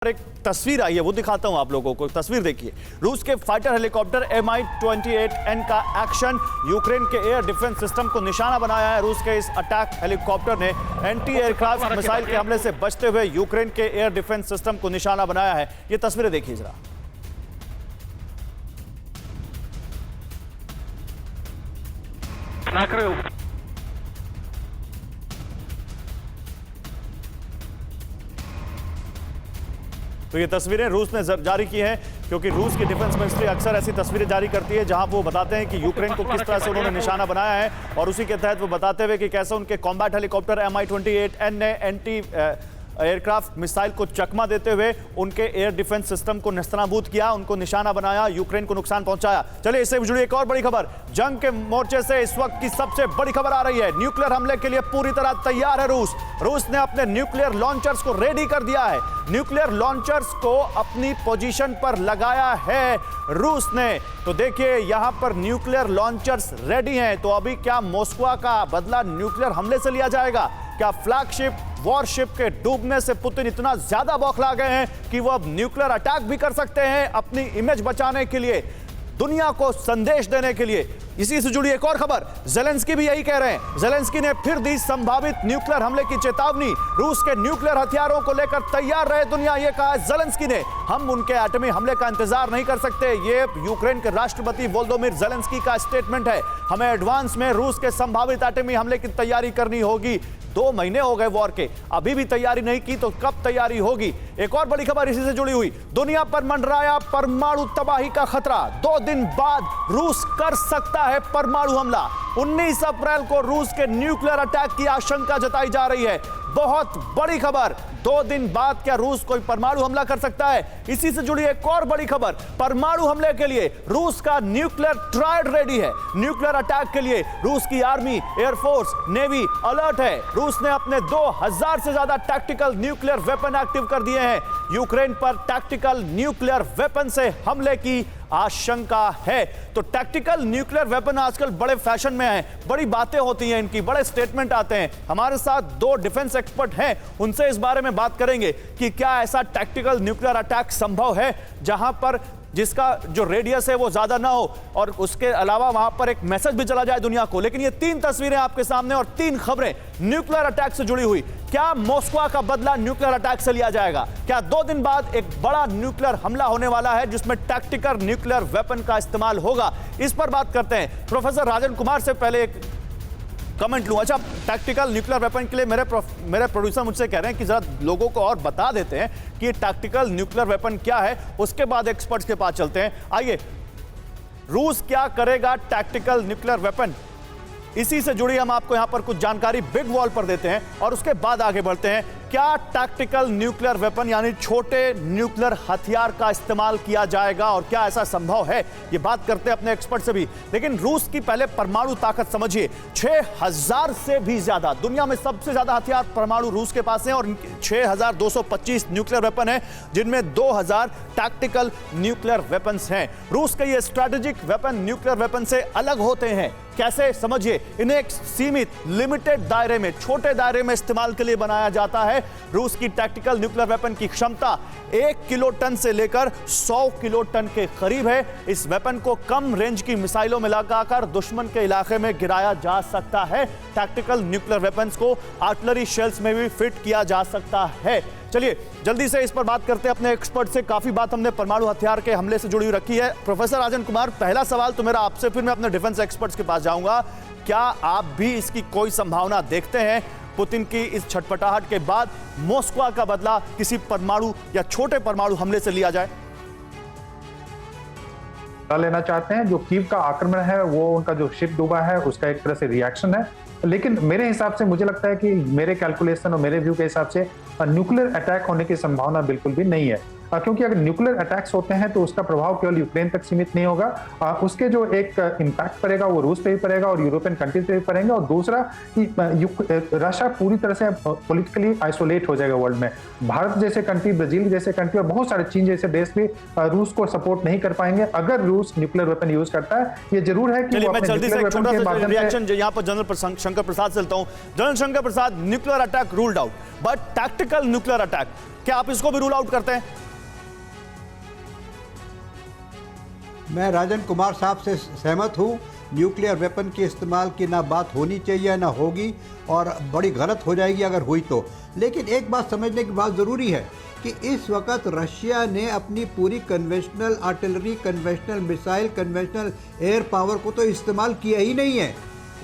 एक तस्वीर आई है वो दिखाता हूं आप लोगों को। तस्वीर देखिए, रूस के फाइटर हेलीकॉप्टर Mi-28N का एक्शन, यूक्रेन के एयर डिफेंस सिस्टम को निशाना बनाया है। रूस के इस अटैक हेलीकॉप्टर ने एंटी एयरक्राफ्ट मिसाइल के हमले से बचते हुए यूक्रेन के एयर डिफेंस सिस्टम को निशाना बनाया है। ये तस्वीरें देखिए जरा। तो ये तस्वीरें रूस ने जारी की हैं, क्योंकि रूस की डिफेंस मिनिस्ट्री अक्सर ऐसी तस्वीरें जारी करती है जहां वो बताते हैं कि यूक्रेन को किस तरह से उन्होंने निशाना बनाया है, और उसी के तहत वो बताते हुए कि कैसे उनके कॉम्बैट हेलीकॉप्टर Mi-28N ने एंटी एयरक्राफ्ट मिसाइल को चकमा देते हुए उनके एयर डिफेंस सिस्टम को नेस्तनाबूद किया, उनको निशाना बनाया, यूक्रेन को नुकसान पहुंचाया। चलिए इससे जुड़ी एक और बड़ी खबर, जंग के मोर्चे से इस वक्त की सबसे बड़ी खबर आ रही है। न्यूक्लियर हमले के लिए पूरी तरह तैयार है रूस। रूस ने अपने न्यूक्लियर लॉन्चर्स को रेडी कर दिया है। न्यूक्लियर लॉन्चर्स को अपनी पोजीशन पर लगाया है रूस ने। तो देखिए यहां पर न्यूक्लियर लॉन्चर्स रेडी हैं। तो अभी क्या मॉस्को का बदला न्यूक्लियर हमले से लिया जाएगा? क्या फ्लैगशिप वॉरशिप के डूबने से पुतिन इतना ज्यादा बौखला गए हैं कि वो अब न्यूक्लियर अटैक भी कर सकते हैं अपनी इमेज बचाने के लिए, दुनिया को संदेश देने के लिए? इसी से जुड़ी एक और खबर, ज़ेलेंस्की भी यही कह रहे हैं। ज़ेलेंस्की ने फिर दी संभावित न्यूक्लियर हमले की चेतावनी। रूस के न्यूक्लियर हथियारों को लेकर तैयार रहे दुनिया, यह कहा ज़ेलेंस्की ने। हम उनके एटमी हमले का इंतजार नहीं कर सकते। ये यूक्रेन के राष्ट्रपति वोलोदिमीर ज़ेलेंस्की का स्टेटमेंट है। हमें एडवांस में रूस के संभावित एटमी हमले की तैयारी करनी होगी। 2 महीने हो गए वॉर के, अभी भी तैयारी नहीं की तो कब तैयारी होगी? एक और बड़ी खबर इसी से जुड़ी हुई, दुनिया पर मंडराया परमाणु तबाही का खतरा। 2 दिन बाद रूस कर सकता है परमाणु हमला। 19 अप्रैल को रूस के न्यूक्लियर अटैक की आशंका जताई जा रही है। बहुत बड़ी खबर, 2 दिन बाद क्या रूस कोई परमाणु हमला कर सकता है? इसी से जुड़ी एक और बड़ी खबर, परमाणु हमले के लिए रूस का न्यूक्लियर ट्रायड रेडी है। न्यूक्लियर अटैक के लिए रूस की आर्मी, एयरफोर्स, नेवी अलर्ट है। रूस ने अपने 2000 से ज्यादा टैक्टिकल न्यूक्लियर वेपन एक्टिव कर दिए हैं। यूक्रेन पर टैक्टिकल न्यूक्लियर वेपन से हमले की आशंका है। तो टैक्टिकल न्यूक्लियर वेपन आजकल बड़े फैशन में हैं, बड़ी बातें होती हैं इनकी, बड़े स्टेटमेंट आते हैं। हमारे साथ 2 डिफेंस एक्सपर्ट हैं, उनसे इस बारे में बात करेंगे कि क्या ऐसा टैक्टिकल न्यूक्लियर अटैक संभव है जहां पर जिसका जो रेडियस है वो ज्यादा ना हो, और उसके अलावा वहां पर एक मैसेज भी चला जाए दुनिया को। लेकिन ये 3 तस्वीरें आपके सामने और 3 खबरें न्यूक्लियर अटैक से जुड़ी हुई। क्या मॉस्को का बदला न्यूक्लियर अटैक से लिया जाएगा? क्या 2 दिन बाद एक बड़ा न्यूक्लियर हमला होने वाला है जिसमें टैक्टिकल न्यूक्लियर वेपन का इस्तेमाल होगा? इस पर बात करते हैं। प्रोफेसर राजन कुमार से पहले एक कमेंट लूं। अच्छा, टैक्टिकल न्यूक्लियर वेपन के लिए मेरे प्रोड्यूसर मुझसे कह रहे हैं कि जरा लोगों को और बता देते हैं कि ये टैक्टिकल न्यूक्लियर वेपन क्या है, उसके बाद एक्सपर्ट्स के पास चलते हैं। आइए, रूस क्या करेगा टैक्टिकल न्यूक्लियर वेपन, इसी से जुड़ी हम आपको यहां पर कुछ जानकारी बिग वॉल पर देते हैं और उसके बाद आगे बढ़ते हैं। क्या टैक्टिकल न्यूक्लियर वेपन यानी छोटे न्यूक्लियर हथियार का इस्तेमाल किया जाएगा और क्या ऐसा संभव है? ये बात करते हैं अपने एक्सपर्ट से भी। लेकिन रूस की पहले परमाणु ताकत समझिए, 6000 से भी ज्यादा, दुनिया में सबसे ज्यादा हथियार परमाणु रूस के पास हैं और 6225 न्यूक्लियर वेपन है, जिनमें 2000 टैक्टिकल न्यूक्लियर वेपन्स हैं। रूस के ये स्ट्रेटेजिक वेपन न्यूक्लियर वेपन से अलग होते हैं। कैसे? समझिए, इन्हें एक सीमित लिमिटेड दायरे में, छोटे दायरे में इस्तेमाल के लिए बनाया जाता है। रूस की टैक्टिकल न्यूक्लियर वेपन की क्षमता 1 किलोटन से लेकर 100 किलोटन के करीब है। इस वेपन को कम रेंज की मिसाइलों में लगाकर दुश्मन के इलाके में गिराया जा सकता है। टैक्टिकल न्यूक्लियर वेपन्स को आर्टिलरी शेल्स में भी फिट किया जा सकता है। चलिए जल्दी से इस पर बात करते हैं अपने एक्सपर्ट से। काफी बात हमने परमाणु हथियार के हमले से जुड़ी हुई रखी है। प्रोफेसर राजन कुमार, पहला सवाल तो मेरा आपसे, फिर मैं अपने डिफेंस एक्सपर्ट्स के पास जाऊंगा। क्या आप भी इसकी कोई संभावना देखते हैं पुतिन की इस छटपटाहट के बाद मॉस्को का बदला किसी परमाणु या छोटे परमाणु हमले से लिया जाए? लेना चाहते हैं। जो कीव का आक्रमण है वो उनका जो शिप डूबा है उसका एक तरह से रिएक्शन है। लेकिन मेरे हिसाब से मुझे लगता है कि मेरे कैलकुलेशन और मेरे व्यू के हिसाब से न्यूक्लियर अटैक होने की संभावना बिल्कुल भी नहीं है। क्योंकि अगर न्यूक्लियर अटैक्स होते हैं तो उसका प्रभाव केवल यूक्रेन तक सीमित नहीं होगा, उसके जो एक इम्पैक्ट पड़ेगा वो रूस पे भी पड़ेगा और यूरोपियन कंट्रीज पे भी पड़ेंगे। और दूसरा कि रशिया पूरी तरह से पॉलिटिकली आइसोलेट हो जाएगा वर्ल्ड में। भारत जैसे कंट्री, ब्राजील जैसे कंट्री और बहुत सारे चीन जैसे देश भी रूस को सपोर्ट नहीं कर पाएंगे अगर रूस न्यूक्लियर वेपन यूज करता है। ये जरूर है कि चलिए वो मैं अपने जल्दी से न्यूक्लियर एक वेपन छोटा के सा माध्यम से रिएक्शन यहाँ पर जनरल शंकर प्रसाद से लेता हूं। General Shankar Prasad, nuclear attack ruled out, but tactical nuclear attack, क्या आप इसको भी रूल आउट करते हैं? मैं राजन कुमार साहब से सहमत हूँ। न्यूक्लियर वेपन के इस्तेमाल की ना बात होनी चाहिए ना होगी, और बड़ी गलत हो जाएगी अगर हुई तो। लेकिन एक बात समझने की बात ज़रूरी है कि इस वक्त रशिया ने अपनी पूरी conventional artillery, conventional missile, conventional air power को तो इस्तेमाल किया ही नहीं है।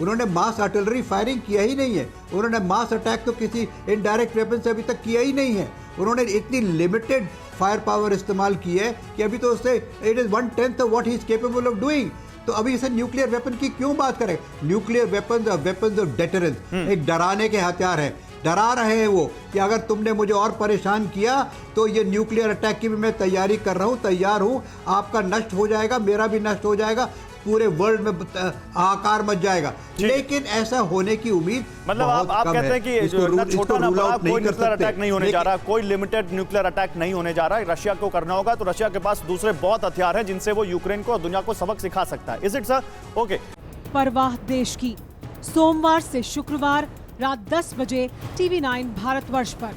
उन्होंने मास आर्टिलरी फायरिंग किया ही नहीं है। उन्होंने मास अटैक तो किसी इनडायरेक्ट वेपन से अभी तक किया ही नहीं है। उन्होंने इतनी लिमिटेड फायर पावर इस्तेमाल की है कि अभी तो उससे it is 1/10 of what he is capable of doing. तो अभी इसे न्यूक्लियर वेपन की क्यों बात करें? न्यूक्लियर वेपन्स ऑफ डेटरेंस, एक डराने के हथियार है। डरा रहे हैं वो कि अगर तुमने मुझे और परेशान किया तो ये न्यूक्लियर अटैक की भी मैं तैयारी कर रहा हूँ, तैयार हूँ, आपका नष्ट हो जाएगा, मेरा भी नष्ट हो जाएगा, पूरे वर्ल्ड में आकार मच जाएगा। लेकिन ऐसा होने की उम्मीद मतलब आप कहते हैं कि जो ना छोटा ना बड़ा कोई न्यूक्लियर अटैक नहीं होने जा रहा, कोई लिमिटेड न्यूक्लियर अटैक नहीं होने जा रहा। रशिया को करना होगा तो रशिया के पास दूसरे बहुत हथियार हैं जिनसे वो यूक्रेन को और दुनिया को सबक सिखा सकता है। Is it sir? ओके। परवाह देश की, सोमवार से शुक्रवार रात 10 बजे TV9 भारतवर्ष पर।